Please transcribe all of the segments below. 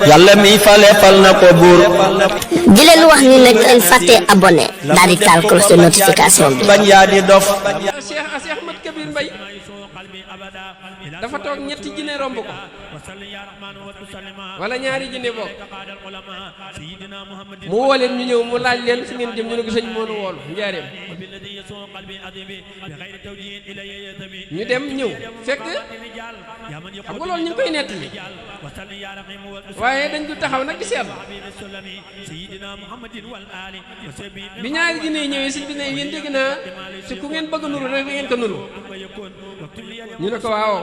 yàlla mi fale fal na ko buur di leen wax ni nag leen fàtte abonné daal di taal cloche de notification bi. bañ yaa di dof Cheikh Ahmad Kabir Mbaye dafa toog ñetti jinne romb ko wala ñaari jinne bokk mu woo leen ñu ñëw mu laaj leen fi ngeen jëm ñu ne ko sëñ moonu woolu njaareem ñu dem ñëw fekk xam nga loolu ñu ngi koy nettali waaye dañ du taxaw nag di seetlu bi ñaari jinne yi ñëwee sëñ bi ne yéen dégg naa ci ku ngeen bëgg nuru rek da ngeen ko nuru ñu ne ko waaw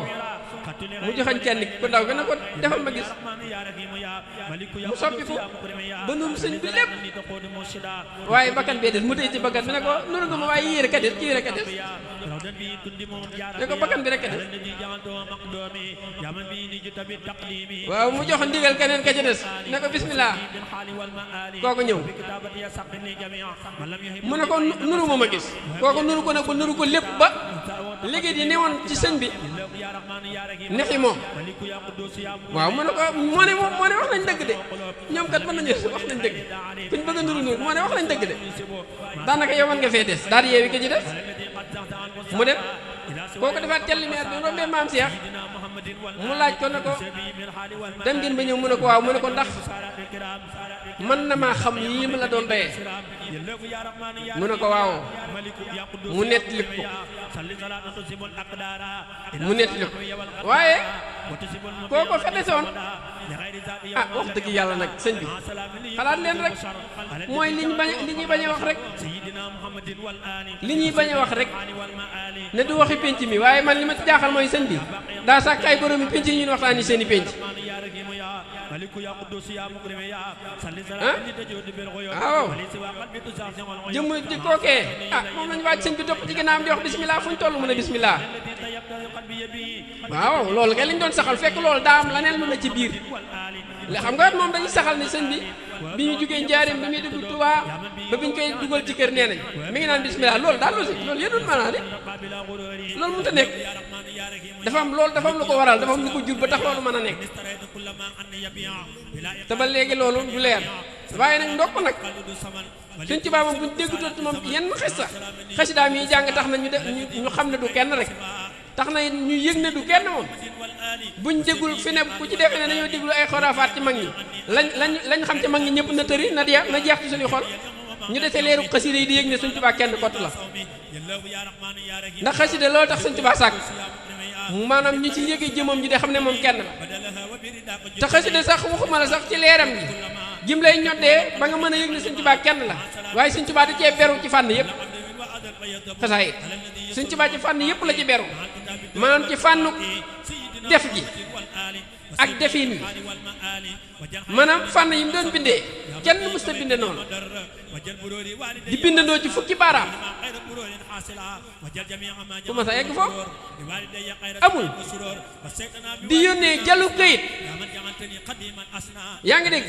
mu joxañ kenn ku ndaw gën a ko defal ma gis mu soppi ko ba nuru sëñ bi lépp waaye bakkan bee des mu tey ci bakkan bi ne ko nuru nga ma waaye yii rek a des kii rek a des ne ko bakkan bi rek a des waaw mu jox ndigal keneen ka ca des ne ko bismillah kooku ñëw mu ne ko nuru ma ma gis kooku nuru ko nag ba nuru ko lépp ba liggéey yi newoon ci sëñ bi nexi moom waaw mu ne ko moo ne wax nañ dëgg de ñoom kat mën nañu wax nañ dëgg kuñ bëgg a nuru nuru moo ne wax nañ dëgg de daanaka yow mën nga fee des daal di yeewi ka ci des mu dem kooku defaat telli meer bi rombee maam Cheikh mu laaj ko ne ko dem ngeen ba ñëw mu ne ko waaw mu ne ko ndax mën na maa xam yii ma la doon doyee mu ne ko waaw mu nettali ko waaye kooko fa desoon ah wax dëgg yàlla nag sëñ bi xalaat leen rek mooy li ñuy bañ a wax rek li ñuy bañ a wax rek ne du waxi pénc mi waaye man li ma ci jaaxal mooy sëñ bi daa sàkk ay borom yi pénc yi ñun waxtaani seen i pénc waaw jëmm ji kookee ah moom lañu waaj sëñ bi topp ci ginnaawam di wax bismillah fu ñu toll mu ne bismillah waaw loolu kay lañ doon saxal fekk loolu daa am leneen lu ne ci biir li xam nga moom dañuy saxal ni sëñ bi ñu jógee njaareem bi muy dugg Tuubaa ba bi ñu koy dugal ci kër nee nañ mi ngi naan bismillah loolu daal loolu loolu yëdul maanaa de loolu mënut a nekk dafa am lu ko waral dafa am lu ko jur ba tax loolu mën a nekk te ba léegi loolu du leer waaye nag ndokk nag suñ ci baabam buñ déggutoon ci moom yenn xasidaam yi jàng tax na ñu xam ne du kenn rek tax na ñu yëg ne du kenn moom buñ déggul fi ne ku ci defee ne dañoo déglu ay xoraafaat ci mag ñi lañ xam ci mag ñi ñëpp na tëri na jeex ci suñu xol ñu dese leeru xasida yi di yëg ne suñ Tuubaa kenn kott la ndax xasida loolu tax suñ Tuubaa sàkk maanaam ñi ci yëgee jëmam ji de xam ne moom kenn la te xasida sax waxuma la sax ci leeram gi jim lay ñoddee ba nga mën a yëg ne suñ Tuubaa kenn la waaye suñ Tuubaa da cee beru ci fànn yëpp xasaay suñ Tuubaa ci fànn yëpp la ci beru maanaam ci fànnu def gi ak defin wi maanaam fànn yi mu doon bindee kenn mësta binde noonu di bindandoo ci fukki baaraam ku ma sa yegg foofu amul di yónnee jalu këyit yaa ngi dégg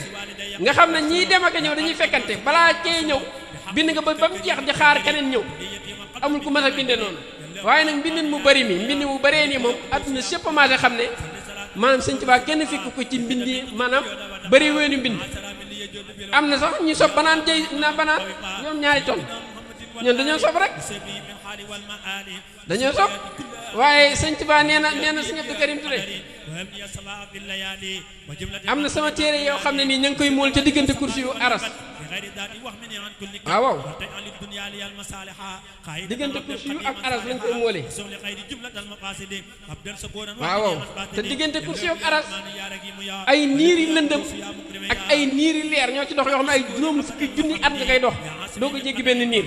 nga xam ne ñii dem ak a ñëw dañuy fekkante balaa cee ñëw bind nga ba mu jeex di xaar keneen ñëw amul ku ma sa binde noonu waaye nag mbindin mu bëri mi mbind mu bëree nii moom adduna sépp maase xam ne maanaam sëñ Tuubaa kenn fekk ko ci mbindi maanaam bëri weenu mbind am na sax ñu sob banaan jëy na banaan ñoom ñaari ton ñoom dañoo sob rek dañoo sob waaye sëñ Tuubaa nee na sëñ Abdou Karim Touré am na sama téere yoo xam ne nii ñu ngi koy móol ca diggante kursi yu aras waaw diggante kursi yu ak aras lañ koy móolee waaw te diggante kursi yu ak aras ay niiri lëndëm ak ay niiri leer ñoo ci dox yoo xam ne ay juróom fukki junni at nga koy dox doo ko jéggi benn niir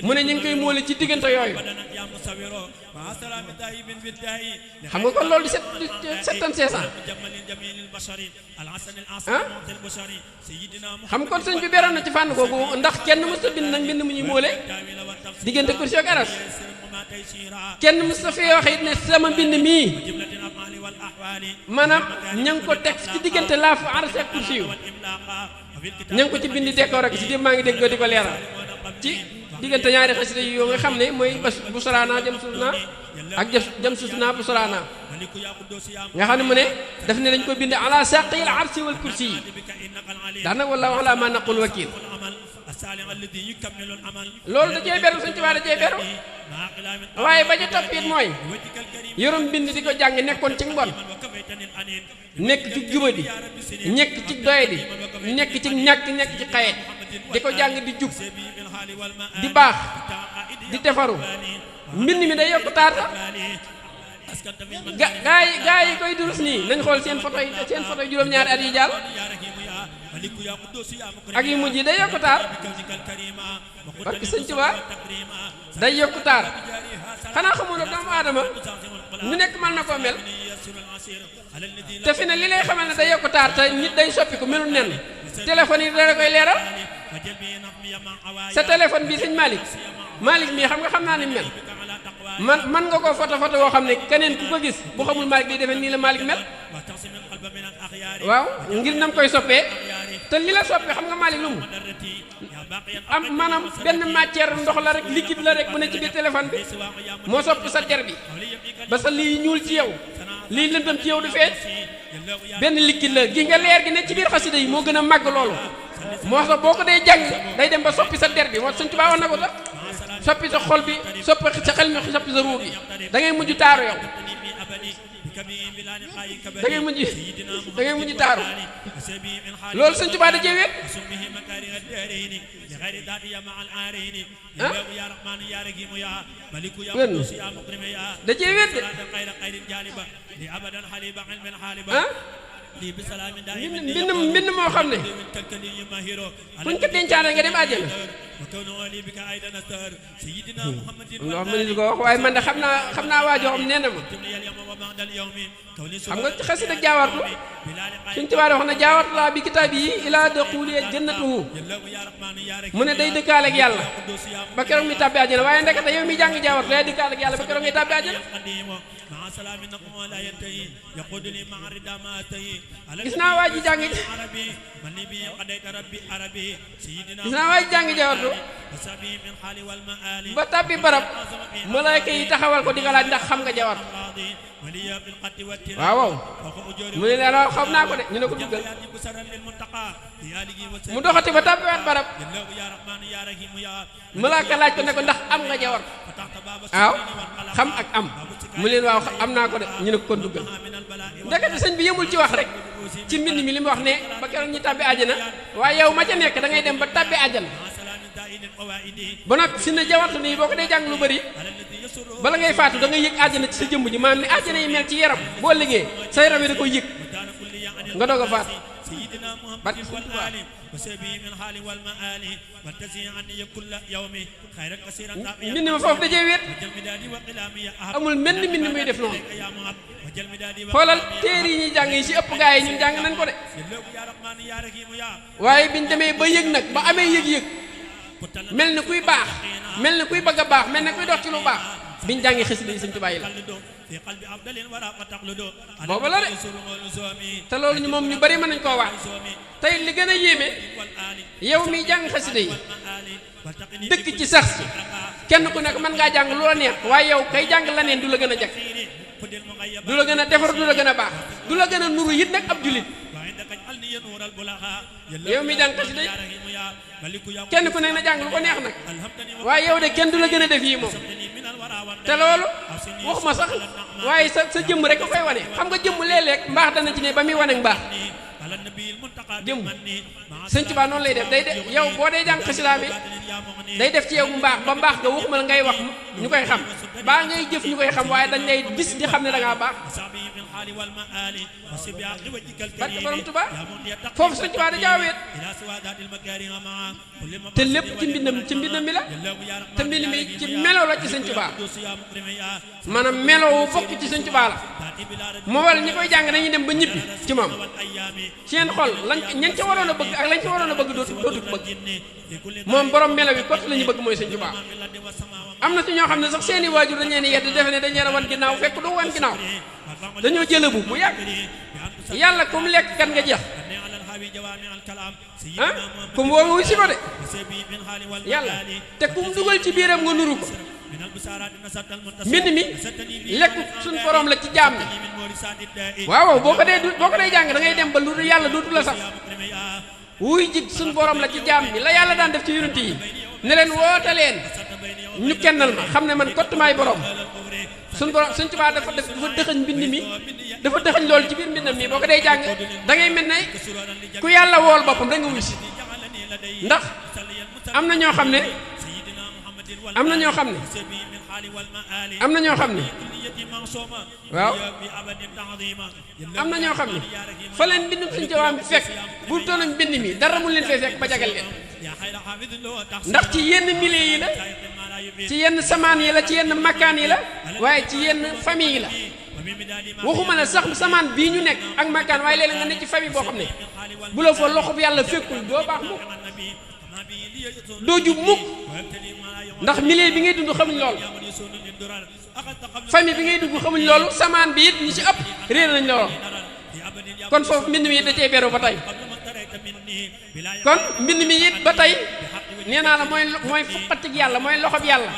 mu ne ñu ngi koy móole ci diggante yooyu xam nga kon loolu di sept tonnes 500 ah xam nga kon sëñ bi beroon na ci fànn googu ndax kenn mës a bind nag mbind mu ñuy móole diggante kursi ak aras kenn mës a fee wax it ne sama mbind mii maanaam ña ngi ko teg ci diggante laaf aras ak kursi yu ña ngi ko ci bindi décor ak si di maa ngi dégg di ko leeral ci diggante ñaari xasida yi yoo nga xam ne mooy bu saraana jëm suuf naa ak jëm suuf naa bu saraana nga xam ne mu ne daf ne dañ ko bind ala saqil arsi wal kursi yi ndax nag wallaahu ala ma naqul wakil loolu da cee beru Sëñ Tuubaa da cee beru waaye ba ca topp it mooy yorum bind di ko jàng nekkoon ci mbon nekk ci jubadi nekk ci doyadi nekk ci ñàkk nekk ci xayet di ko jàng di jub di baax di defaru mbind mi day yokk taar gaa yi koy durus nii nañ xool seen photo yi juróom-ñaari at yi jàll ak yu mujj yi day yokk taar parce que Sëñ Tuubaa day yokk taar xanaa xamoon na doomu aadama ñu nekk mën na koo mel te fi ne li lay xamal ne day yokk taar te nit day soppi ko melul nen téléphone yi dara koy leeral sa téléphone bi Sëñ Malick mii xam naa ni mel man nga ko photo woo xam ne keneen ku ko gis bu xamul Malick day defee nii la Malick mel waaw ngir nam koy soppee te li la soppee xam nga Malick lu mu am maanaam benn matière ndox la rek liquide la rek bu ne ci biir téléphone bi moo soppi sa der bi ba sa lii ñuul ci yow lii lëndëm ci yow du feeñ benn liquide la gi nga leer gi ne ci biir xasida yi moo gën a màgg loolu moo tax boo ko dee jàng day dem ba soppi sa der bi moo Sëñ Tuubaa wax na ko sax soppi sa xol bi soppi sa xel mi soppi sa ruu bi da ngay mujj taaru yow da ngay mujj taaru loolu Sëñ Tuubaa da cee wéet da cee wéet de mbind moo xam ne kuñ ko dencaane nga dem àjjana loo xam ne ni ko wax waaye man de xam naa waajoo xam nee na ma xam nga xasida jaawartu Sëñ Tuubaa wax na jaawartu laa bi kitaab yi ilaa duxuuli jannatuhu mu ne day dëkkaale ak yàlla ba keroog mi tàbbi àjjana waaye ndekete yow mi jàng jaawartu day dëkkaale ak yàlla ba keroog ngay tàbbi àjjana gis naa waa ji jàng jaawartu ba tàbbi barab malaaka yi taxawal ko di nga laaj ndax xam nga jaawartu waaw mu ne leen waaw xam naa ko de ñu ne ko duggal mu doxati ba tàbbiwaat barab malaaka laaj ko ne ko ndax am nga jaawartu waaw xam ak am mu leen waaw am naa ko de ñu ne ko kon duggal ndekete sëñ bi yemul ci wax rek ci mbind mi li mu wax ne ba keroog ñi tàbbi àjjana waaye yow ma ca nekk da ngay dem ba tàbbi àjjana ba nag fi ne jawartu nii boo ko dee jàng lu bëri bala ngay faatu da ngay yëg àjjana ci sa jëmb ji maanaam ni àjjana yi mel ci yaram boo liggéey sa yaram yi da koy yëg nga doog a faatu barke Sëñ Tuubaa mbind ma foofu dajee wéet amul menn mbind muy def noonu xoolal téere yi ñuy jàng yi ci ëpp gaa yi ñun jàng nañ ko de waaye biñ demee ba yëg nag ba amee yëg-yëg mel ni kuy baax mel ni kuy bëgg a baax mel ni kuy dox ci lu baax biñ jàngi xasida yi Sëñ Tuubaa yi la booba la de te loolu ñu moom ñu bari mën nañ koo wax tey li gën a yéeme yow miy jàng xasida yi dëkk ci sax ci kenn ku nekk mën ngaa jàng lu la neex waaye yow kay jàng la neen du la gën a jag du la gën a defar du la gën a baax du la gën a nuru it nag ab julit yow mi jàng xasida yi kenn ku nekk na jàng lu ko neex nag waaye yow de kenn du la gën a def yii moom te loolu waxuma sax waaye sa jëmm rek a koy wane xam nga jëmm léeg-léeg mbaax dana ci ne ba muy wane mbaax jëmm Sëñ Tuubaa noonu lay def day def yow boo dee jàng xasida bi day def ci yow bu mbaax ba mbaax nga waxuma la ngay wax ñu koy xam baa ngay jëf ñu koy xam waaye dañ lay gis di xam ne da ngaa baax barke Borom Tuubaa foofu Sëñ Tuubaa da jaaweet te lépp ci mbindam mi la te mbind mi ci melo la ci Sëñ Tuubaa maanaam melo wu bokk ci Sëñ Tuubaa la moo waral ñi koy jàng dañuy dem ba ñibbi ci moom seen xol ña ca waroon a bëgg ak lañ ca waroon a bëgg dootu bëgg moom borom melo wi kot la ñu bëgg mooy Sëñ Tuubaa am na ci ñoo xam ne sax seeni waajur dañ leen yedd defe ne dañ leen a wan ginnaaw fekk du wan ginnaaw dañoo jëlëbu bu yàgg yàlla comme lekk kat nga jeex ah ku mu woo wuy si ko de yàlla te ku mu dugal ci biiram nga nuru ko mbind mi lekk suñ borom la ci jaam ñi waaw boo ko dee jàng da ngay dem ba lu yàlla dootu la sax wuy ji suñ borom la ci jaam ñi la yàlla daan def ci yonent yi ne leen woote leen ñu kennal ma xam ne man kottumaay borom suñ borom suñ Tuubaa dafa dëxëñ mbind mi dafa dëxëñ loolu ci biir mbindam mi boo ko dee jàng da ngay mel ne ku yàlla wool boppam da nga wuy si ndax am na ñoo xam ne am na ñoo xam ne waaw am na ñoo xam ne fa leen mbindum suñ Tuubaa bi fekk bu toonañ mbind mi dara mu leen fee fekk ba jagal leen ndax ci yenn milieu yi la ci yenn samaan yi la ci yenn makkaan yi la waaye ci yenn famille yi la waxuma ne sax samaan bii ñu nekk ak makkaan waaye léeg-léeg nga ne ci famille boo xam ne bu la fa loxob yàlla fekkul doo baax mukk doo jub mukk ndax milieu bi ngay dund xamuñ loolu famille bi ngay dugg xamuñ loolu samaan bi it ñi ci ëpp réer nañ loolu kon foofu mbind mi it da cee beru ba tey kon mbind mi it ba tey nee naa la mooy fuqatik yàlla mooy loxob yàlla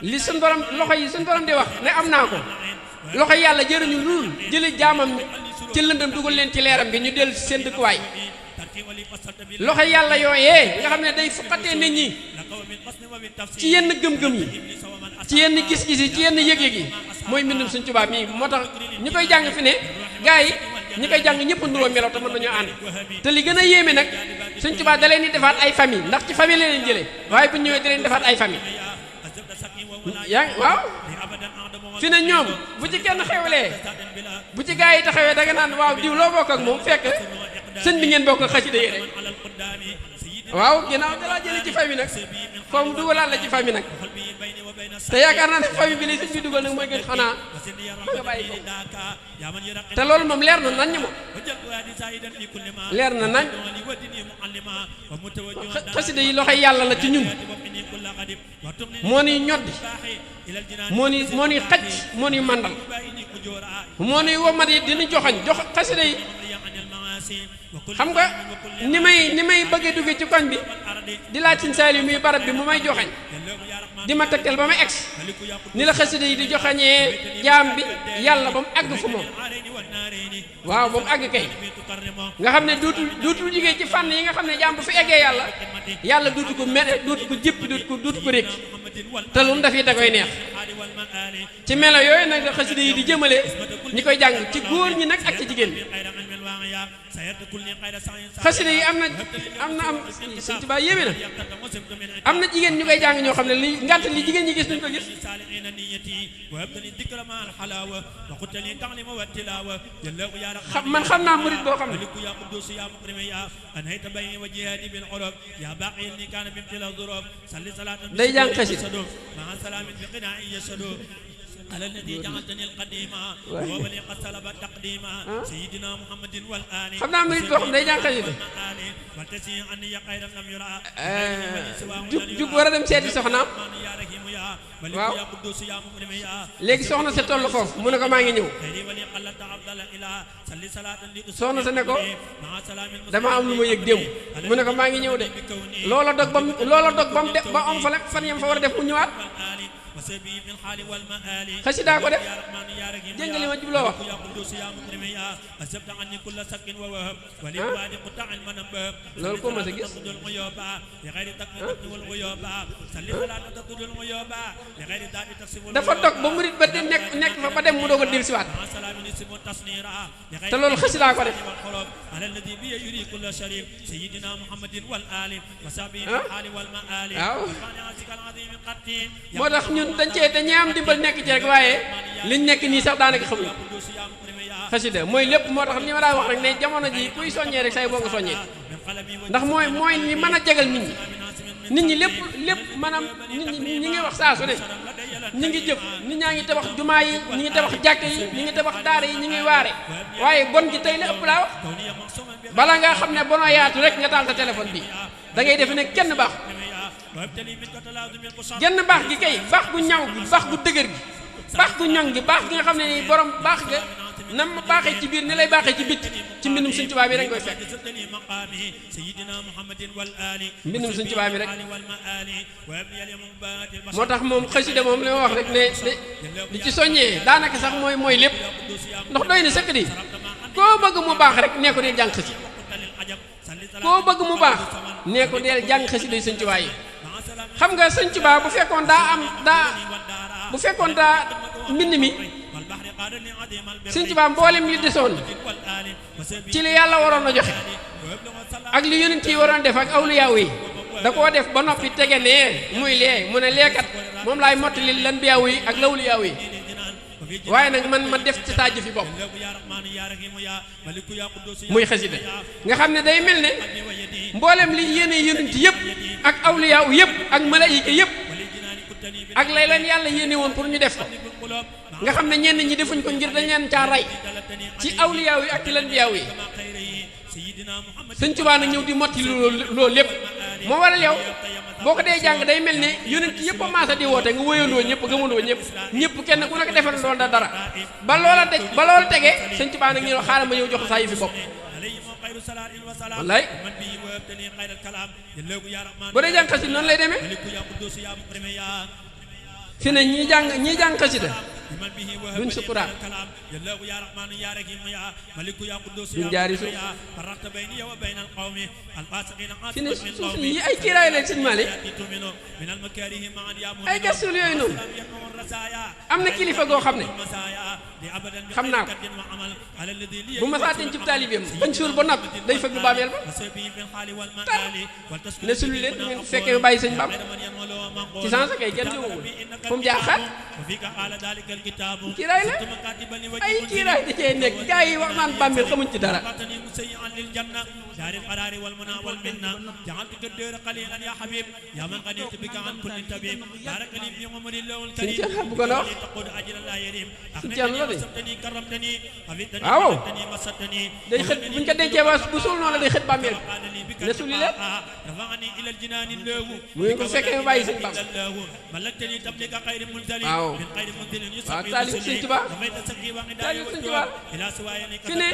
li suñ borom loxo yi suñ borom di wax ne am naa ko loxo yàlla jëruñu lul jëli jaamam ci lëndëm dugal leen ci leeram gi ñu dellu ci seen dëkkuwaay loxo yàlla yooyee nga xam ne day fuqatee nit ñi ci yenn gëm-gëm yi ci yenn gis-gis yi ci yenn yëg-yëg yi mooy mbindum suñ Tuubaa mii moo tax ñi koy jàng fi ne gars yi ñi koy jàng ñëpp nuroo melo te mën nañoo ànd te li gën a yéeme nag suñ Tuubaa da leen di defaat ay famille ndax ci famille la leen jëlee waaye bu ñëwee da leen defaat ay famille yaa ngi waaw fi ne ñoom bu ci kenn xewlee bu ci gars yi taxawee da nga naan waaw diw loo bokk ak moom fekk sëñ bi ngeen bokk ak xasida yi rek waaw ginnaaw dalaa jëlee ci famille nag comme dugalaat la ci famille nag te yaakaar naa ne famille bi lay sëñ bi dugal nag mooy gën xanaa ma nga bàyyi ko te loolu moom leer na nañ moom leer na nañ xasida yi loxoy yàlla la ci ñun moo ni ñoddi moo ni xaj moo ni màndal moo ni womat yi dina joxañ xasida yi xam nga ni may bëggee dugge ci koñ bi di laaj Sëñ Saaliw muy barab bi mu may joxañ di ma tegtal ba ma egsi ni la xasida yi di joxañee jaam bi yàlla ba mu àgg fu moom waaw ba mu àgg kay nga xam ne dootul jigéen ci fànn yi nga xam ne jaam bu fi eggee yàlla dootu ko mere dootu ko jëppi dootu ko rékki te lu mu def yi da koy neex ci melo yooyu nag la xasida yi di jëmale ñi koy jàng ci góor ñi nag ak ci jigéen ñi xasida yi am Sëñ Tuubaa yéeme na am na jigéen ñu koy jàng ñoo xam ne li ngànt li jigéen ñi gis duñ ko gis man xam naa murit boo xam ne day jàng xasida على الذي جعلتني القديما وولي قد سلب تقديما سيدنا محمد والآل xam naa murit boo xam ne day jàng xasida jug war a dem seeti soxnaam waaw léegi soxna sa toll foofu mu ne ko maa ngi ñëw soxna sa ne ko dama am lu ma yëg démb mu ne ko maa ngi ñëw de loola dog ba mu ba am fa fan yam fa war a def mu ñëwaat xasida ko def dégg nga li ma jubloo wax loolu ko ma sa gis dafa dog ba murit ba di nekk fa ba dem mu doog a dil siwaat te loolu xasida ko def waaw moo tax ñun dañuy am dimbal nekk ci rek waaye liñ nekk nii sax daanaka xamuñu xasida mooy lépp moo tax li ma daan wax rek ne jamono ji kuy soññee rek say boo nga soññee ndax mooy li mën a jagal nit ñi lépp maanaam nit ñi ñi ngi wax saa su ne ñi ngi jëf nit ñaa ngi tabax jumaa yi ñi ngi tabax jàkk yi ñi ngi tabax daara yi ñi ngi waare waaye bon gi tey la ëpp laa wax bala ngaa xam ne bonoo yaatu rek nga taal sa téléphone bi da ngay defe ne kenn baax genn baax gi kay baax gu ñaw gi baax gu dëgër gi baax gu ñoŋ gi baax gi nga xam ne ni borom baax ga nam ma baaxee ci biir ni lay baaxee ci bitti ci mbindum Sëñ Tuubaa bi rek koy fekk mbindum Sëñ Tuubaa bi rek moo tax moom xasida moom li ma wax rek ne di ci soññee daanaka sax mooy lépp ndax doy na sëkk di koo bëgg mu baax rek nee ko dee jàng xasida koo bëgg mu baax nee ko deel jàng xasida yi Sëñ Tuubaa yi xam nga Sëñ Tuubaa bu fekkoon daa mbind mi Sëñ Tuubaa mboolem li desoon ci li yàlla waroon a joxe ak li yonent yi waroon def ak awliyaaw yi da koo def ba noppi tege nee muy lee mu ne leekat moom laay mottali lan biyaaw yi ak lawliyaaw yi waaye nag man ma def ci taaj fi bopp muy xasida nga xam ne day mel ne mboolem li yéene yonent yëpp ak awliyaaw yëpp ak malaayika yëpp ak lay leen yàlla yéene woon pour ñu def ko nga xam ne ñenn ñi defuñ ko ngir dañ leen caa rey ci awliyaaw yi ak ci lan biyaaw yi Sëñ Tuubaa nag ñëw di motti loolu lépp moo waral yow boo ko dee jàng day mel ne yonent yëpp a maasa di woote nga wóyandoo ñëpp gëmandoo ñëpp kenn ku nekk defal loolu dara ba loola tegee Sëñ Tuubaa nag ñu ne xaaral ma ñëw jox saa yi fi bopp wallaay boo dee jàng xasida noonu lay demee fi ne ñii jàng xasida duñ sukuraat duñ jaari suuf fi ne suuf yi ay kiiraay leen Sëñ Maalik ay gastul yooyu noonu am na kilifa goo xam ne xam naa ko bu ma saa teen cib taalibeem bañ suul ba noppi day fëgg bàmmeel ba tar ne sulu leen du ngeen fekkee bàyyi Sëñ Bam ci sansa kay kenn jógagul fu mu jaaxaat kiiraay la ay kiiraay da cee nekk gaa yi wax naan bàmmeel xamuñ ci dara suñ ceen xam bu ko wax suñ ceen la de waaw day xët buñ ko dencee ba bu suul noonu la day xët bàmmeel bi ne suli leen mu ngeen ko fekkee mu bàyyi Sëñ Bam waaw taalib Sëñ Tuubaa taalib Sëñ Tuubaa fi ne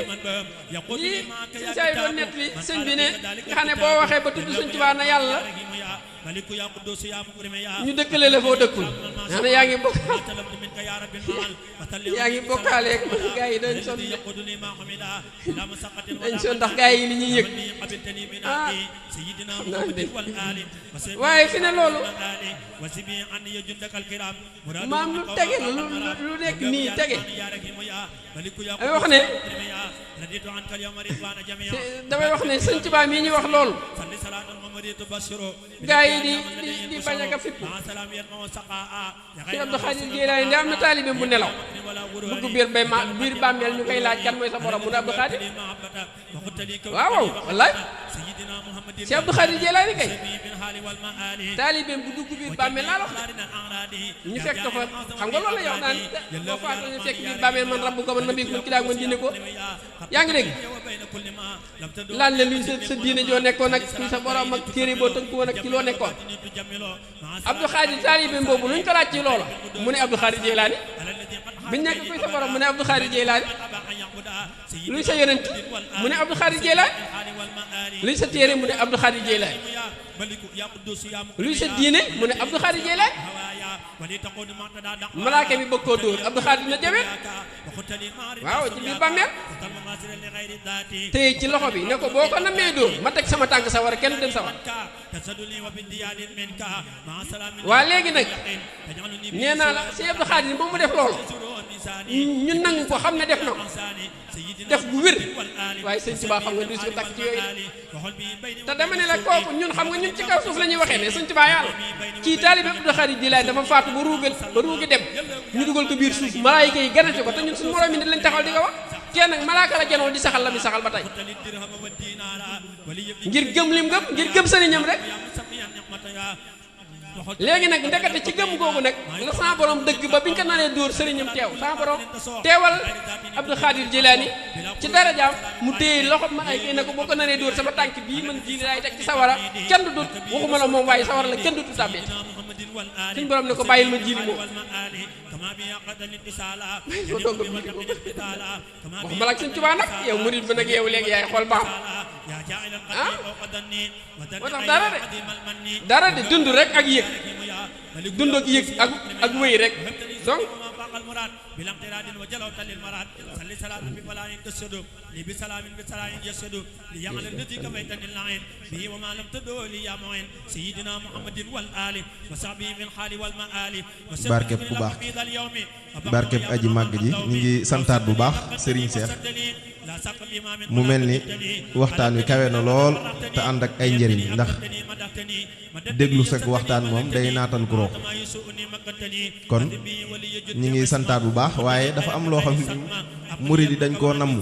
lii sëñ saa yi doon nett li sëñ bi ne nga xam ne boo waxee ba tudd Sëñ Tuubaa na yàlla ñu dëkkale la foo dëkkul naa ne yaa ngi bokkaaleeg gaa yi dañ son ndax gaa yi li ñuy yëg ah xam naa de waaye fi ne loolu maam lu tege lu nekk nii tege damay wax ne Sëñ Tuubaa mii ñu wax loolu gaa yi di bañ a ka fipp ci Abdou Khadir Jilaani ndi am na taalibe bu nelaw bëgg biir bàmmeel ñu koy laaj kan mooy sa borom mu ne Abdou Khadir waaw wallaay ci Abdou Khadir Jilaani kay taalibeem bu dugg biir bàmmeel laa la wax ñu fekk ko fa xam nga loolu la yow naan boo faatoo ñu fekk biir bàmmeel man rabbu ko man nabi ko man kilaak man diine ko yaa ngi dégg laan leen luy sa diine joo nekkoon ak kuy sa borom ak téere boo tënk woon ak ci loo nekkoon Abdou Khadir taalibeem boobu luñ ko laaj ci loola mu ne Abdou Khadir Jilaani biñ nekk kuy sa borom mu ne Abdou Khadir Jilaani luy sa yonent mu ne Abdou Khadir Jilaani luy sa téere mu ne Abdou Khadir Jilaani luy sa diine mu ne Abdou Khadir Jilaani malaaka bi bëgg koo dóor Abdou Khadir na jawet waaw ci biir bàmmeel téye ci loxo bi ne ko boo ko namee dóor ma teg sama tànk sa war a kenn dem sa war waa léegi nag nee naa la si Abdou Khadir ba mu def loolu ñu nangu ko xam ne def na ko def bu wér waaye Sëñ Tuubaa xam nga du su takk ci yooyu te dama ne la kooku ñun xam nga ñun ci kaw suuf la ñuy waxee ne Sëñ Tuubaa yàlla kii taalibe Abdou Khadir Jilaani dafa faatu ba ruugi dem ñu dugal ko biir suuf malaayika yi ganate ko te ñun suñu moroom yi nit lañ taxaw di ko wax kenn nag malaaka la janoon di saxal la mi saxal ba tey ngir gëm lim gëm ngir gëm sëriñam rek léegi nag ndekete ci gëm googu nag la sama borom dëgg ba biñ ko nanee dóor sëriñam teew sama borom teewal Abdou Khadir Jilaani ci darajaam mu téye loxo ma ay kay ne ko boo ko nanee dóor sama tànk bii man jii laay teg ci sawara kenn du dut waxuma la moom waaye sawara la kenn du tàbbee suñ borom ne ko bàyyil ma jiili moom bàyyil ma dongam jiili moom wax ma laaj suñ Tuubaa nag yow murid bi nag yow léegi yaay xool baax ah moo tax dara de dund rek ak yëg dund ak yëg ak wéy rek donc المراد بلا امتراد وجلوت للمراد صلي صلاة بفلان تسد لي بسلام بسلام يسد ليعمل الذي كفيتني اللعين به وما لم تدو لي يا معين سيدنا محمد والآل وصحبه من الحال والمآل barkeb ku baax barkeb aji màgg ji ñu ngi santaat bu baax Serigne Cheikh mu mel ni waxtaan wi kawe na lool te ànd ak ay njëriñ ndax déglu sag waxtaan moom day naatal guroo kon ñi ngi santaat bu baax waaye dafa am loo xam ne murid yi dañ koo namm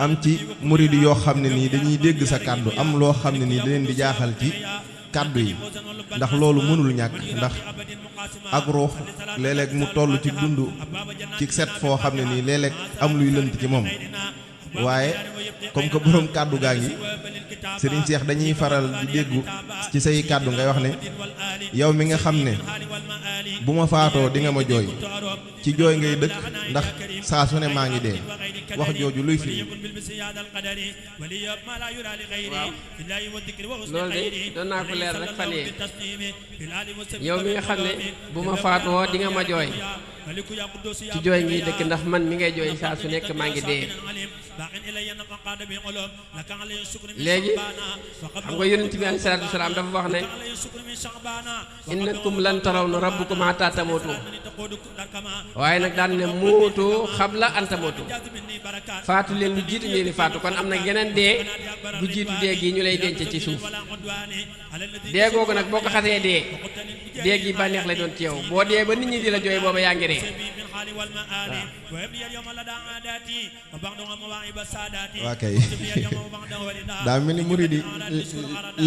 am ci murid yoo xam ne nii dañuy dégg sa kàddu am loo xam ne nii da leen di jaaxal ci kàddu yi ndax loolu mënul ñàkk ndax ak ruux léeg-léeg mu toll ci dund ci set foo xam ne nii léeg-léeg am luy lënt ci moom waaye comme que borom kàddu gaa ngi Serigne Cheikh dañuy faral di déggu ci say kàddu ngay wax ne yow mi nga xam ne bu ma faatoo di nga ma jooy ci jooy ngay dëkk ndax saa su ne maa ngi dee wax jooju luy fi loolu de doon naa ko leer rek fan yee yow mi nga xam ne bu ma faatoo di nga ma jooy ci jooy ngiy dëkk ndax man mi ngay jooy saa su nekk maa ngi dee léegi xam nga yonent bi alayhi salaatu wasalaam dafa wax ne innakum lan tarawna rabbakum hattaa tamuutu waaye nag daan ne muutu qabla an tamuutu faatu leen lu jiitu ngeen di faatu kon am na geneen dee bu jiitu dee gi ñu lay denc ci suuf dee googu nag boo ko xasee dee gi bànneex lay doon ci yow boo dee ba nit ñi di la jooy booba yaa ngi ree waa kay daa mel ni murid yi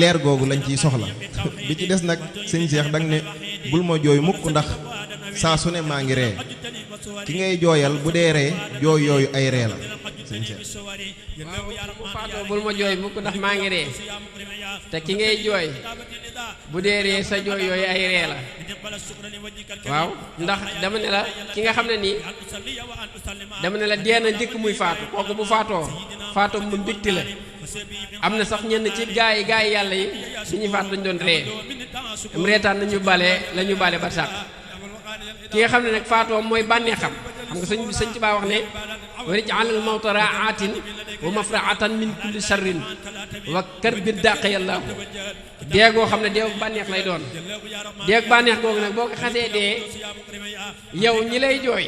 leer googu lañ ciy soxla bi ci des nag sëñ Cheikh dang ne bul ma jooy mukk ndax saa su ne maa ngi ree ki ngay jooyal bu dee ree jooy yooyu ay ree la sëñ Cheikh waaw faatoo bul ma jooy mukk ndax maa ngi ree te ki ngay jooy bu dee ree sa jooy yooyu ay ree la waaw ndax dama ne la ki nga xam ne nii dama ne la dee na njëkk muy faatu kooku bu faatoo mu mbégte la am na sax ñenn ci gaa yi yàlla yi suñuy faatu dañu doon ree am reetaan nañu bale ba sàq ki nga xam ne nag faatoo mooy bànneexam xam nga sëñ ci baa wax ne warij'alal mawta raatin wa mafraatan min kulli sharrin wa karbid dàq yàlla dee goo xam ne dee bànneex lay doon dee bànneex googu nag boo ko xasee dee yow ñi lay jooy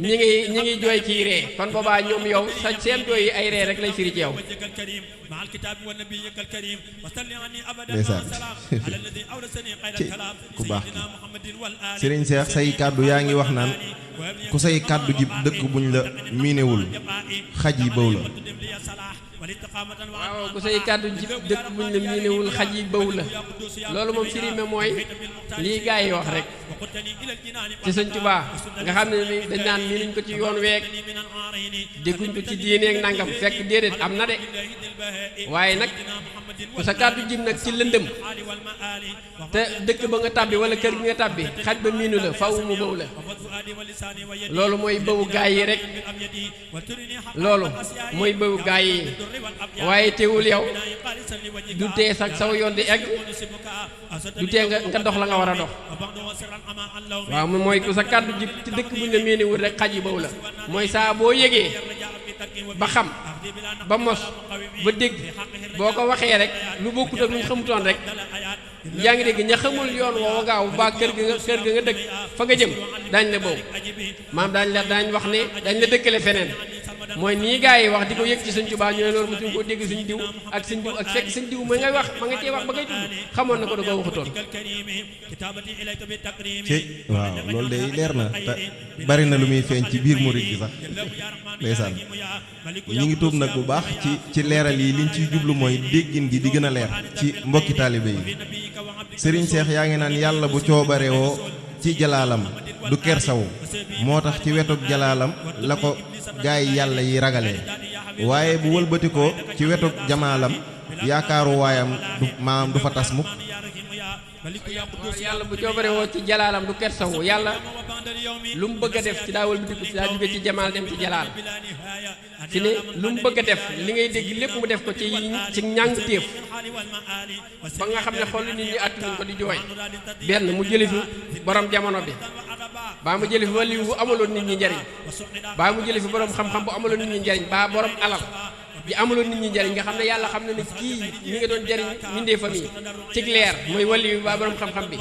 ñi ngi jooy kii ree kon boobaa ñoom yow sa seen jooy yi ay ree rek lay firi ci yow ndeysaan ci ku baax ki Serigne Cheikh say kàddu yaa ngi wax naan ku say kàddu ji dëkk buñ la miinewul xaj yi bëw la waaw ku say kàddu ji dëkk buñ la miinewul xaj yi bëw la loolu moom firime mooy lii gaa yi wax rek ci Sëñ Tuubaa nga xam ne dañ naan miinuñ ko ci yoon week dégguñ ko ci diineeg nangam fekk déedéet am na de waaye nag ku sa kàddu jib nag ci lëndëm te dëkk ba nga tàbbi wala kër gi nga tàbbi xaj ba miinu la faw mu bëw la loolu mooy bëwu gaay yi rek loolu mooy bëwu gaay yi waaye teewul yow du tee sax saw yoon di egg du tee nga dox la nga war a dox waaw mooy ku sa kàddu jib ci dëkk buñ la miiniwul rek xaj yi bëw la mooy saa boo yëgee ba xam ba mos ba dégg boo ko waxee rek lu bokkut ak lu ñu xamutoon rek yaa ngi dégg ña xamul yoon woowu gaaw ba kër ga nga dëkk fa nga jëm daañ la boobu maam daañ wax ne dañ la dëkkale feneen mooy nii gaa yi wax di ko yëg ci Sëñ Tuubaa ñu ne loolu mosuñ koo dégg suñu diw ak suñ diw ak fekk suñ diw ma ngay wax ma nga cee wax ba ngay tudd xamoon na ko da koo waxutoon ci waaw loolu de leer na te bari na lu muy feeñ ci biir murid gi sax ndeysaan ñi ngi tuub nag bu baax ci leeral yi liñ ciy jublu mooy déggin gi di gën a leer ci mbokki taalibe yi Serigne Cheikh yaa ngi naan yàlla bu coobarewoo ci jalaalam du kersawu moo tax ci wetuk jalaalam la ko gaay yàlla yi ragalee waaye bu wëlbatikoo ci wetuk jamaalam yaakaaru waayam du maam du fa tas mukk yàlla bu coobare woo ci jalaalam du kersawu yàlla lu mu bëgg a def ci daawal bi dikk ci daa jóge ci jamaal dem ci jalaal fi ne lu mu bëgg a def li ngay dégg lépp mu def ko ci ñàng téef ba nga xam ne xool nit ñi àttunuñ ko di jooy benn mu jëli fi borom jamono bi baa mu jëli fi wàllu bu amaloon nit ñi njariñ baa mu jëli fi borom xam-xam bu amaloon nit ñi njariñ baa borom alal ji amaloon nit ñi njariñ nga xam ne yàlla xam na ne kii mi nga doon jariñ mbindeefam yi ci leer mooy wàllu bi baa borom xam-xam bi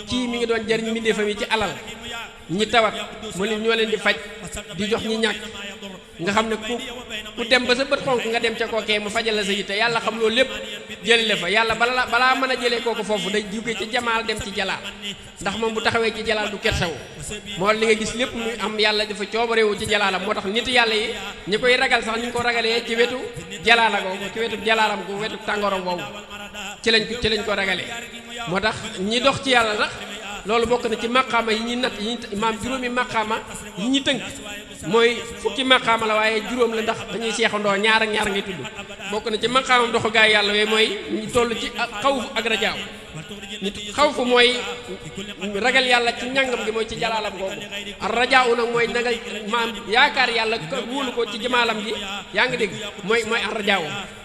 kii mi ngi doon jariñ mbindeefam yi ci alal ñi tawat mu leen ñoo leen di faj di jox ñi ñàkk nga xam ne ku dem ba sa bët xonk nga dem ca kookee mu fajal la sa yitte yàlla xam loolu lépp jëli la fa yàlla balaa mën a jëlee kooku foofu day jóge ci jamaal dem ci jalaal ndax moom bu taxawee ci jalaal du kersawu moo li nga gis lépp muy am yàlla dafa coobarewu ci jalaalam moo tax nit yàlla yi ñi koy ragal sax ñu ko ragalee ci wetu jalaala googu ci wetu jalaalam gu wetu tàngooram boobu ci lañ ko ragalee moo tax ñi dox ci yàlla sax loolu bokk na ci maqaama yi ñuy natt yi maam juróomi maqaama yi ñu tënk mooy fukki maqaama la waaye juróom la ndax dañuy seexandoo ñaar ak ñaar ngay tudd bokk na ci maqaamam doxu gaay yàlla yooyu mooy ñu toll ci xawfu ak rajaaw nit xawfu mooy ragal yàlla ci njàngam gi mooy ci jalaalam googu ak rajaaw nag mooy nagal maam yaakaar yàlla wóolu ko ci jamaalam gi yaa ngi dégg mooy ak rajaaw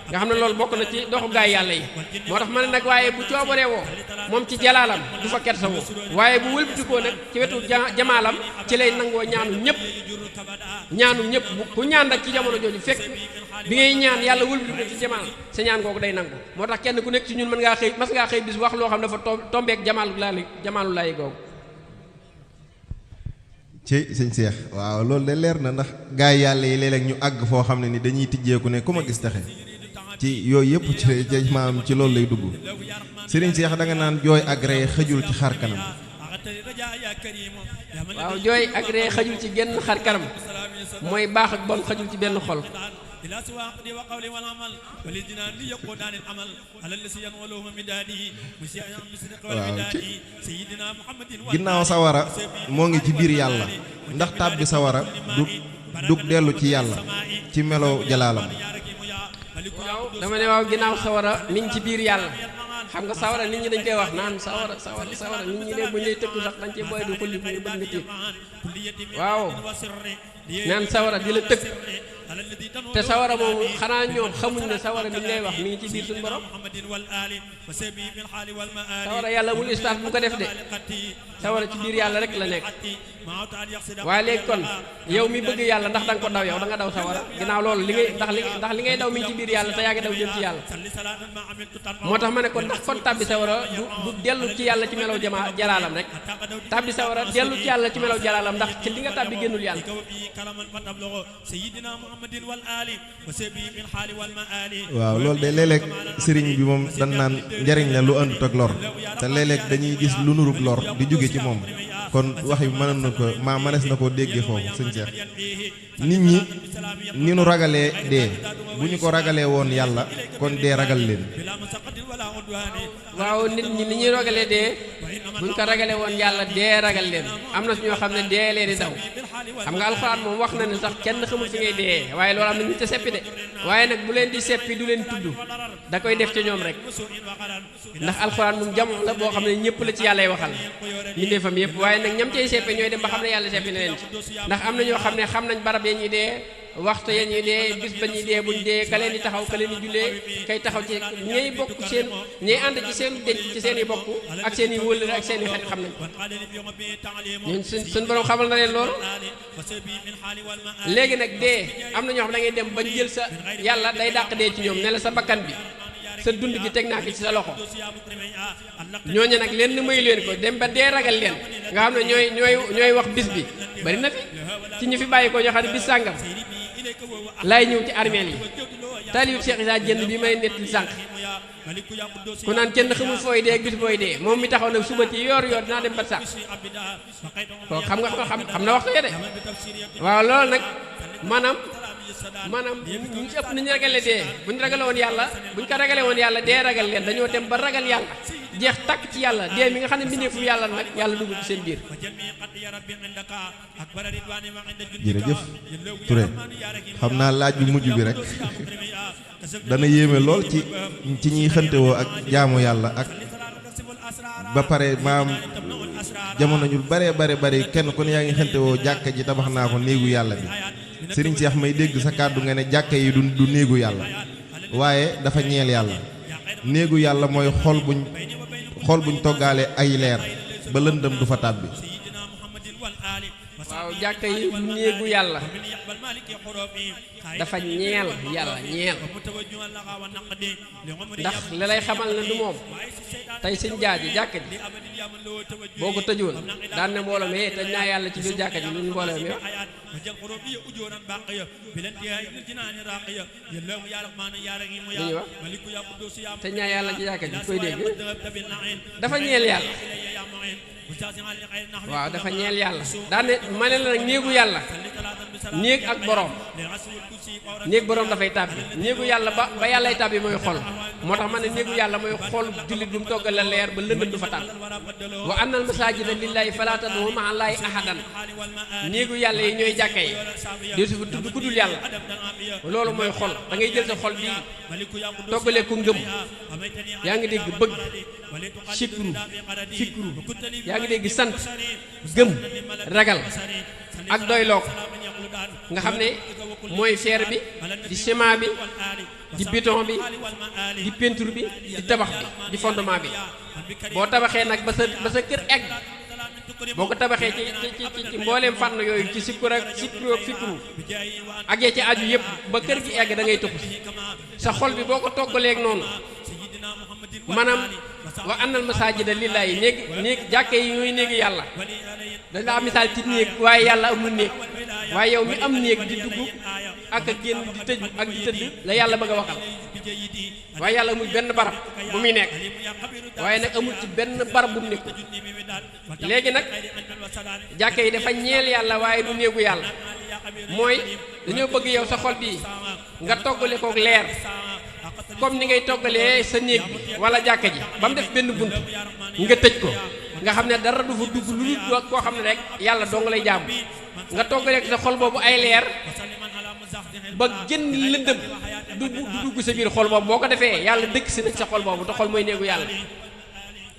nga xam ne loolu bokk na ci doxu gaay yàlla yi moo tax ma ne nag waaye bu coobaree woo moom ci jalaalam du fa kersa woo waaye bu wëlbatikoo nag ci wetu jamaalam ci lay nangoo ñaanu ñëpp ku ñaan rek ci jamono jooju fekk bi ngay ñaan yàlla wëlbatikoo ci jamaal sa ñaan googu day nangu moo tax kenn ku nekk ci ñun mas ngaa xëy bis wax loo xam ne dafa tombeek jamaalu laay googu ci sëñ Seex waaw loolu de leer na ndax gaay yàlla yi léeg-léeg ñu àgg foo xam ne ni dañuy tijjeeku ne ku ma gis taxe ci yooyu yëpp ci maam ci loolu lay dugg sëriñ Seex da nga naan jooy ak ree xëjul ci xar kanam waaw jooy ak ree xëjul ci genn xar kanam mooy baax ak bon xëjul ci benn xol waaw ginnaaw sawara moo ngi ci biir yàlla ndax tàbbi sawara dug dellu ci yàlla ci melo jalaalam waaw dama ne waaw ginnaaw sawara mi ngi ci biir yàlla xam nga sawara nit ñi dañ koy wax naan sawara nit ñi de bu ñu lay tëkku sax dañ cee boy du xulli bu ñu bëgg nga tiit waaw naan sawara di la tëkk te sawara moomu xanaa ñoom xamuñ ne sawara mi lay wax mi ngi ci biir suñu borom sawara yàlla mul istaaf bu ko def de sawara ci biir yàlla rek la nekk waaye léegi kon yow mi bëgg yàlla ndax da nga ko daw yow da nga daw sawara ginnaaw loolu li ngay ndax li ngay daw mi ngi ci biir yàlla te yaa ngi daw jëm ci yàlla moo tax ma ne kon ndax kon tàbbi sawara du dellu ci yàlla ci melaw jalaalam rek tàbbi sawara dellu ci yàlla ci melaw jalaalam ndax ci li nga tàbbi génnul yàlla waaw loolu de léeg-léeg sëriñ bi moom dan naan njariñ la lu àndut ak lor te léeg-léeg dañuy gis lu nurug lor di jóge ci moom kon wax yi mënees na koo déggee foofu sëñ Seex nit ñi ni nu ragalee dee bu ñu ko ragalee woon yàlla kon dee ragal leen waaw nit ñi ni ñuy ragalee dee buñ ko ragalee woon yàlla dee ragal leen am na ñoo xam ne dee leen di daw xam nga alxuraan moom wax na ne sax kenn xamul fi ngay dee waaye loolu am na ñu te seppi de waaye nag bu leen di seppi du leen tudd da koy def ci ñoom rek ndax alxuraan moom jamono la boo xam ne ñëpp la ci yàllay waxal ñu defam yëpp waaye nag ñam cey seppi ñooy dem ba xam ne yàlla seppi na leen ci ndax am na ñoo xam ne xam nañ barab ya ñuy dee waxtu ya ñuy dee bis ba ñuy dee buñ dee ka leen di taxaw ka leen di jullee kay taxaw ci ñay bokk seen ñay ànd ci seen denc ci seen i bokk ak seen i wóllëre ak seen i xarit xam nañ ñun suñ borom xamal na leen loolu léegi nag dee am na ñoo xam da ngay dem bañ jël sa yàlla day dàq dee ci ñoom ne la sa bakkan bi sa dund gi teg naa ko ci sa loxo ñooñu nag leen mayu leen ko dem ba dee ragal leen nga xam ne ñooy wax bis bi bari na fi ci ñu fi bàyyi ko ñoo xam ne bis sàngam laay ñëw ci armeel yi taalibu Cheikh Issa Diène bi may nett li sànq ku naan kenn xamul fooy dee ak bis booy dee moom mi taxaw nag suba ci yoor dinaa dem ba sax kooku xam na waxtu ya de waaw loolu nag maanaam ñu ci ëpp ni ñu ragale dee bu ñu ragale woon yàlla bu ñu ko ragale woon yàlla dee ragal leen dañoo dem ba ragal yàlla jeex tàkk ci yàlla dee mi nga xam ne mbindeefu yàlla nag yàlla dugg ci seen biir. jërëjëf Touré xam naa laaj bu mujj bi rek dana yéeme lool ci ñiy xëntewoo ak jaamu yàlla ak ba pare maam jamono ñu bare kenn ku ne yaa ngi xante woo jàkka ji tabax naa ko néegu yàlla bi sëriñ Seex may dégg sa kàddu nga ne jàkka yi du néegu yàlla waaye dafa ñeel yàlla néegu yàlla mooy xol buñ toggaale ay leer ba lëndëm du fa tàbbi. waaw jàkka yi néegu yàlla dafa ñeel yàlla ñeel ndax li lay xamal ne du moom tey sëñ jaaji jàkka ji boo ko tëjoon daan ne mbooloo mi tëj naa yàlla ci biir jàkka ji lu mbooloo mi li ñuy wax tëj naa yàlla ci jàkka ji koy dégg dafa ñeel yàlla waaw dafa ñeel yàlla daane ma ne la nag néegu yàlla néeg ak borom néeg borom dafay tàbbi néegu yàlla ba yàllay tàbbi mooy xol moo tax ma ne néegu yàlla mooy xol jullit bu mu toggal la leer ba lëndëm du fa tàbbi wa annal masaajida lillaahi falaa tad'uu ma'a llaahi ahadan néegu yàlla yi ñooy jàkka yi di su fa tudd ku dul yàlla loolu mooy xol da ngay jël sa xol bi toggalee ko ngëm yaa ngi dégg bëgg sikru fikru yaa ngi dégg sant gëm ragal ak doyloo ko nga xam ne mooy fer bi di ciment bi di béton bi di peinture bi di tabax bi di fondement bi boo tabaxee nag ba sa kër egg boo ko tabaxee ci mbooleem fànn yooyu ci sikkur ak fikru ak yee ci aju yëpp ba kër gi egg da ngay tuxu sa xol bi boo ko toggaleeg noonu maanaam wa annal masaajida lillaahi néeg jàkke yi ñooy néegi yàlla dañ laa misaal ci néeg waaye yàlla amul néeg waaye yow mi am néeg di dugg ak a génn di tëju ak di tëdd la yàlla bëgg a waxal waaye yàlla amul benn barab bu muy nekk waaye nag amul ci benn barab bu mu nekk léegi nag jàkke yi dafa ñeel yàlla waaye du néegu yàlla mooy dañoo bëgg yow sa xol bii nga toggale kook leer comme ni ngay toggalee sa néeg bi wala jàkka ji ba mu def benn bunt nga tëj ko nga xam ne dara du fa dugg lu dul koo xam ne rek yàlla dong lay jaamu nga toggalee sa xol boobu ay leer ba génn lëndëm du dugg sa biir xol boobu boo ko defee yàlla dëkk si nag sa xol boobu te xol mooy néegu yàlla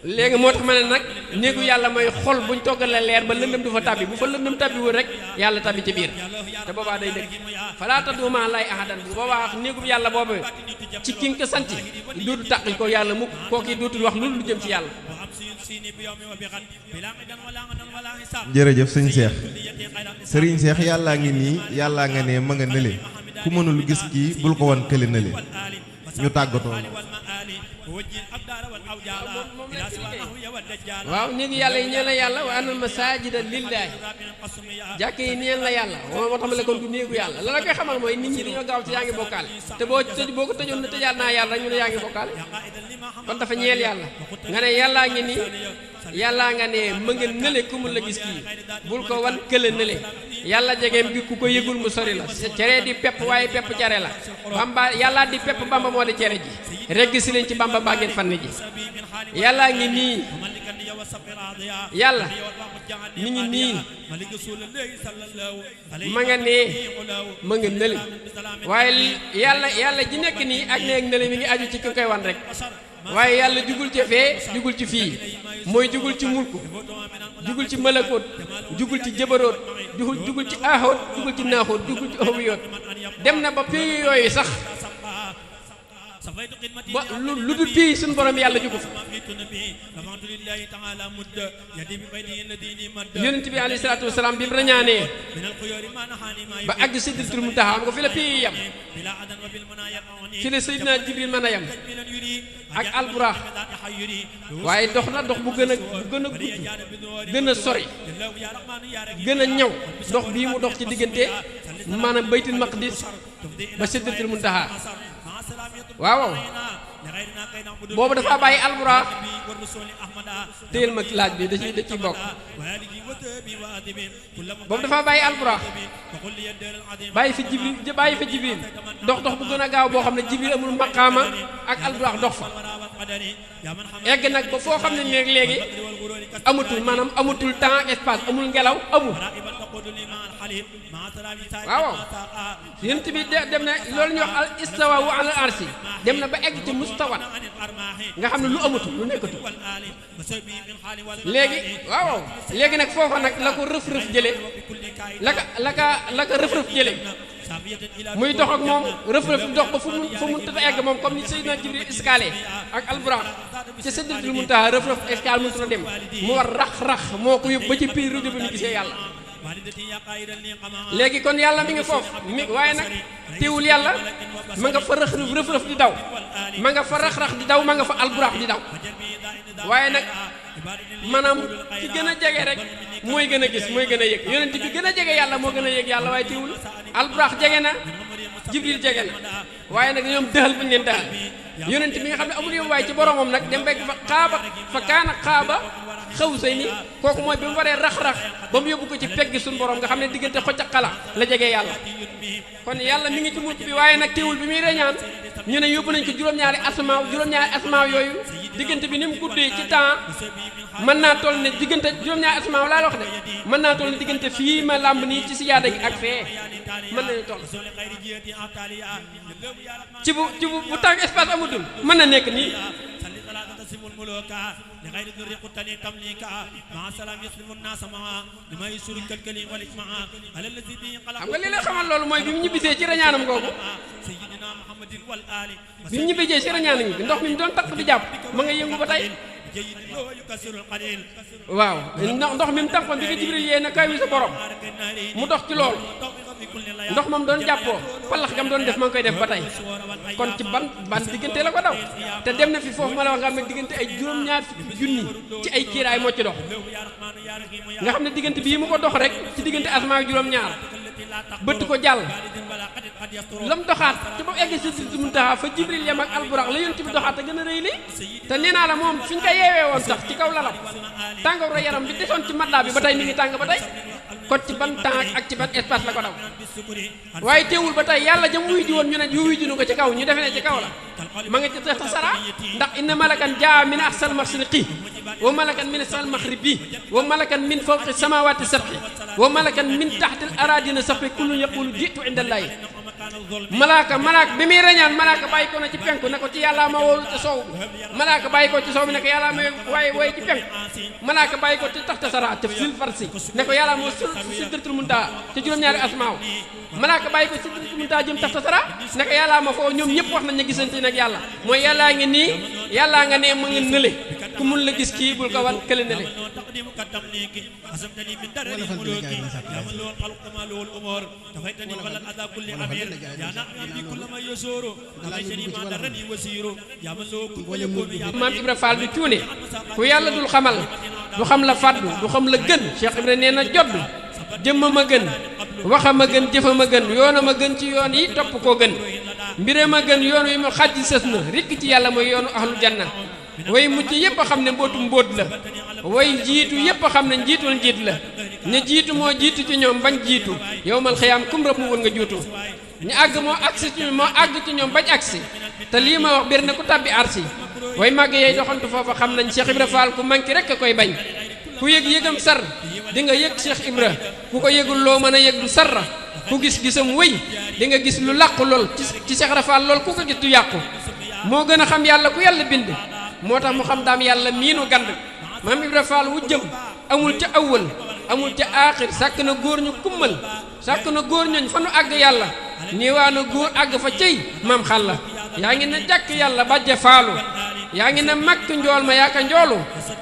léegi moo tax ma ne nag néegu yàlla mooy xol buñ toggalee leer ba lëndëm du fa tabbi bu fa lëndëm tabbi wul rek yàlla tabbi ci biir te boobaa day dëkk falaa tad'uu ma'a llaahi ahadan bu boobaa néegub yàlla boobu ci ki nga ko sant dootu tàqi ko yàlla mukk kooki dootul wax lu jëm ci yàlla. jërëjëf sëñ Seex sëriñ Seex yàllaa ngi nii yàllaa nga ne ma nga nële ku mënul gis kii bul ko wan kële nële ñu tàggatoo. waaw néegi yàlla yi ñeel na yàlla wa annal masaajida lillaahi jàkk yi ñeel na yàlla moo tax ma la kon du néegu yàlla la koy xamal mooy nit ñi dañoo gaaw ci yaa ngi bokkaale te boo ko tëjoon ne tëjaat naa yàlla rek ñu ne yaa ngi bokkaale kon dafa ñeel yàlla nga ne yàllaa ngi nii yàllaa nga ne ma nga nële ku mun la gis kii bul ko wan kële nële yàlla jegeem gi ku ko yëgul mu sori la cere di pepp waaye pepp cere la bamba yàllaa di pepp bamba moo di cere ji regg si leen ci bamba baa ngeen fann ji yàllaa ngi nii yàlla mi ngi nii ma nga nee ma nga nële waaye yàlla ji nekk nii ak neeg nële mi ngi aju ci ki koy wan rek waaye yàlla jugul ci fee jugul ci fii mooy jugul ci mulku jugul ci malakoot jugul ci jëbaroot jugul ci aaxoot jugul ci naaxoot jugul ci owiyoot dem na ba pays yooyu sax ba lu dul pays suñu borom yàlla jugu fa yonent bi alayhi salaatu wasalaam bi mu rañaanee ba àgg sidratul muntaha am nga fi la pays yam fi la Seydina Jibril mën a yam ak alburaax waaye dox na dox bu gën a gudd gën a sori gën a ñaw dox bii mu dox ci diggante maanaam baytul maqdis ba sidratul muntaha waaw boobu dafa bàyyi alburaax téyel ma laaj bi da ciy bokk boobu dafa bàyyi alburaax bàyyi fa jibril dox bu gën a gaaw boo xam ne jibril amul maqaama ak alburaax dox fa egg nag ba foo xam ne léegi amatul temps espace amul ngelaw amul waaw yonent bi dem na loolu ñuy wax al istawa wa ala arsi dem na ba egg ci mustawat nga xam ne lu amatu lu nekkatu léegi waaw léegi nag foofa nag la ko rëf-rëf jële la ko rëf-rëf jële muy dox ak moom rëf-rëf dox ba fu mu tëdd egg moom comme ni Seydina Jibril escalé ak alburaax ci Sidratul Muntaha rëf-rëf escale mënut a dem mu war rax moo ko yóbbu ba ci biir rujo bi ñu gisee yàlla léegi kon yàlla mi ngi foofu waaye nag teewul yàlla ma nga fa rëf-rëf di daw ma nga fa rax-rax di daw ma nga fa alburaax di daw waaye nag maanaam ki gën a jege rek mooy gën a gis mooy gën a yëg yonent bi gën a jege yàlla moo gën a yëg yàlla waaye teewul alburaax jege na jibril jege na waaye nag ñoom dëxal bu ñu leen dëxal yonent bi nga xam ne amul yow waaye ci boromam nag dem bekk fa kaana xaaba xaw say ni kooku mooy bi mu waree rax-rax ba mu yóbbu ko ci pegg suñu borom nga xam ne diggante xocc ak xala la jegee yàlla kon yàlla mi ngi ci mujj bi waaye nag teewul bi muy reñaan ñu ne yóbbu nañ ko juróom-ñaari asmaaw yooyu diggante bi ni mu guddee ci temps mën naa toll ne diggante juróom-ñaari asmaaw laa wax de mën naa toll ne diggante fii ma làmb nii ci siyaada gi ak fee mën nañu toll ci bu tànk espace amutul mën na nekk nii لغير ذر قتلي تمليكا مع السلام يسلم الناس معا لما يسر الكلكلي والإجماع على الذي به قلق xam nga li la xamal loolu mooy bi mu ñibbisee ci rañaanam googu سيدنا محمد والآل bi mu ñibbisee ci rañaanam gi ndox mi mu doon takk di jàpp ma nga yëngu ba tey جيد له يكسر القليل waaw ndox mi mu tànkoon bi nga Jibril yee na kay wi sa borom mu dox ci loolu ndox moom doon jàppoo palax gam doon def ma ngi koy def ba tey kon ci ban diggante la ko daw te dem na fi foofu ma la wax nga xam ne diggante ay juróom-ñaar fukki junni ci ay kiiraay moo ci dox nga xam ne diggante bii mu ko dox rek ci diggante asmaa juróom-ñaar bëtt ko jàll lam doxaat ci ba egg Sidratul Muntaha fa Jibril yam ak alburaax la yonent bi doxaat a gën a rëy li te nee naa la moom fi ñu ko yeewee woon sax ci kaw lalam tàngooru yaram bi desoon ci matelas bi ba tey mi ngi tàng ba tey kon ci ban temps ak ci ban espace la ko daw waaye teewul ba tey yàlla jëm wuy ji woon ñu ne yu wuy ji nu ko ci kaw ñu defe ne ci kaw la ma nga ci tax sara ndax inna malakan jaa min aqsal mashriqi wa malakan min aqsal maghribi wa malakan min fawqi samawati sab'i wa malakan min tahtil aradina sab'i kullu yaqulu jitu indallahi malaaka bi muy reñaan malaaka bàyyi ko na ci penku ne ko ci yàlla ma woolu ci sow bi malaaka bàyyi ko ci sow bi ne ko yàlla ma waaye wooye ci penku malaaka bàyyi ko ci taxta sara te fil farsi ne ko yàlla moo Sidratul Muntaha ci juróom-ñaari asmaaw malaaka bàyyi ko Sidratul Muntaha jëm taxta sara ne ko yàlla ma foofu ñoom ñëpp wax nañ ne gisante nag yàlla mooy yàllaa ngi nii yàllaa nga ne ma ngi nële ku mun la gis kii bul ko wan kële nële maam Ibra Fall du cuune ku yàlla dul xamal du xam la fàddu du xam la gën Cheikh Ibra nee na jodd jëmmam a gën waxam a gën jëfam a gën yoonam a gën ci yoon yi topp koo gën mbiram a gën yoon wi mu xajji sës na rikk ci yàlla mooy yoonu ahlu janna way mucc yépp a xam ne mbootu mbóot la way jiitu yépp a xam ne njiitul njiit la ña jiitu moo jiitu ci ñoom bañ jiitu yowmal xiyaam kum rëbb mu wër nga juutu ñu àgg moo àgg ci ñoom bañ agsi te lii ma wax bir na ku tàbbi arsi way màgg yey doxantu foofa xam nañ Cheikh Ibra Fall ku manki rek a koy bañ ku yëg yëgam sar di nga yëg Cheikh Ibra ku ko yëgul loo mën a yëg du sarra ku gis gisam wëy di nga gis lu làqu lool ci Cheikh Ibra Fall lool ku ko gis du yàqu moo gën a xam yàlla ku yàlla bind moo tax mu xam daam yàlla miinu gand maam Ibra Fall wu jëm amul ca awwal amul ca aaxir sàkk na góor ñu kummal sàkk na góor ñooñ fa nu àgg yàlla niiwaa na góor àgg fa cey maam xàlla yaa ngi na jàkk yàlla bàjje faalu yaa ngi na màkk njool ma yaaka njoolu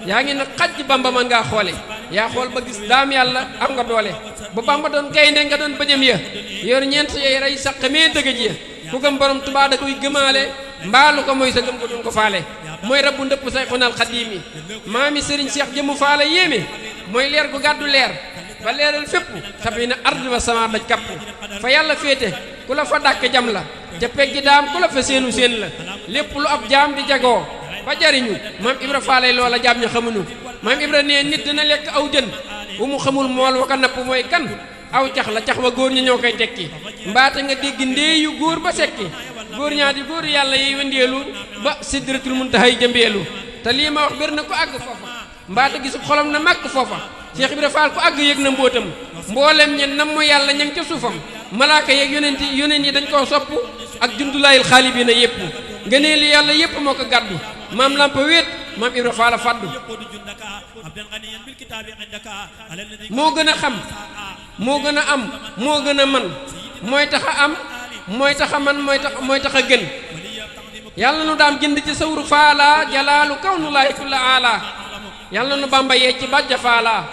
yaa ngi na xajj bamba mën ngaa xoole yaa xool ba gis daam yàlla am nga doole bu bamba doon gaynde nga doon bëjëm ya yor ñeent yooyu rey saq mee dëgëj ya ku gëm borom Tuubaa da koy gëmaale mbaalu ko mooy sa gëm ko duñ ko faale mooy rabbu ndëpp say xunal xadiimi maami sëriñ Cheikh jëmu faala yéeme mooy leer gu gàddu leer ba leeral fépp tabi na ard ba sama daj kapp fa yàlla féete ku la fa dàkk jam la ca peggi daam ku la fa séenu séen la lépp lu ab jaam di jagoo ba jariñu maam Ibra Faale loola jaam ña xamuñu maam Ibra nee nit dina lekk aw jën bu mu xamul mool wa ko napp mooy kan aw cax la cax wa góor ñi ñoo koy tekki mbaate nga dégg ndeeyu góor ba sekki góor ñaa di góor yàlla yiy wendeelu ba Sidratul Muntaha jëmbeelu te lii ma wax bir na ko àgg foofa mbaate gisub xolam na màgg foofa Cheikh Ibra Fall ku àgg yëg na mbootam mboolem ñen nam mo yàlla ña ngi ca suufam malaaka yeeg yonent yi dañ koo sopp ak jundulaayil xaalibiina yépp ngëneelu yàlla yépp moo ko gàddu maam lampa wéet maam Ibra Faal faddu moo gën a xam moo gën a am moo gën a man mooy tax a am mooy tax a man mooy tax a gën yàlla nu daam jënd ci sawru faala jalaalu kawnullaahi kulla aala yàlla nu bamba yee ci bàjja faala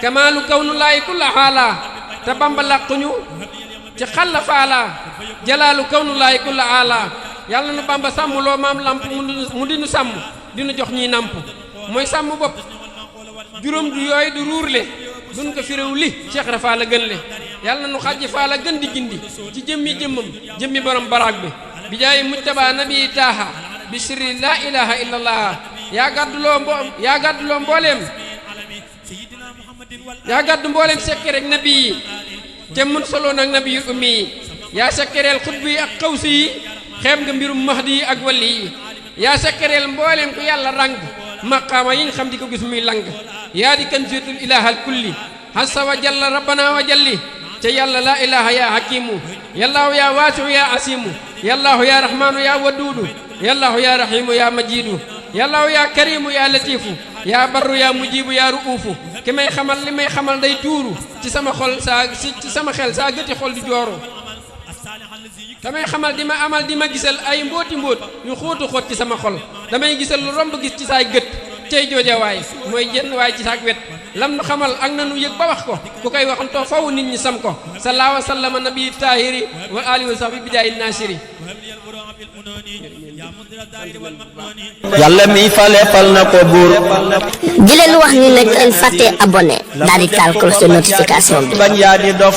kamaalu kawnullaahi kulla aala te bamba làquñu ci xalla faala jalaalu kawnullaahi kulla aala yàlla nu bamba sàmm loo maam lamp mu di nu sàmm di nu jox ñiy nàmp mooy sàmm bopp juróom du yooyu du ruurle duñ ko firéw li Cheikh Rafa la gën le yàlla nu xajji faa la gën di gindi ci jëmmi borom baraag bi bi jaay mujtaba nabi taaha bi sirri laa ilaha illallah yaa gàdduloo mbooleem yaa gàddu mbooleem sekki rek nabi yi jëmmun solo nag nabi yu ummi yi yaa sekkereel xutbu yi ak xawsi yi xeeb nga mbirum mahdi yi ak walli yi yaa sekkereel mbooleem ku yàlla ràng maqaama yi nga xam di ko gis muy lang yaa di kanziyatul ilahal kulli hassa wa jalla rabbana wa jalli te yàlla laa ilaha yaa hakimu yallaahu yaa waasiu yaa asimu yallaahu yaa rahmanu yaa waduudu yallaahu yaa rahimu yaa majidu yallaahu yaa karimu yaa latifu yaa barru yaa mujibu yaa ruufu ki may xamal li may xamal day tuuru ci sama xol ci sama xel saa gëti xol di jooru damay xamal di ma amal di ma gisal ay mbooti mbóot yu xóotu xóot ci sama xol damay gisal lu romb gis ci saay gët cey jooja waay mooy jenn waay ci saak wet lam nu xamal ak na nu yëg ba wax ko ku koy waxantoo faw nit ñi sam ko sallallahu wa sallama nabi tahiri wa alihi wa sahbi bidaayi nasiri yàlla mi fale fal na ko buur di leen wax ni nag leen fàtte abonné daal di taal cloche de notification bi bañ yaa di dof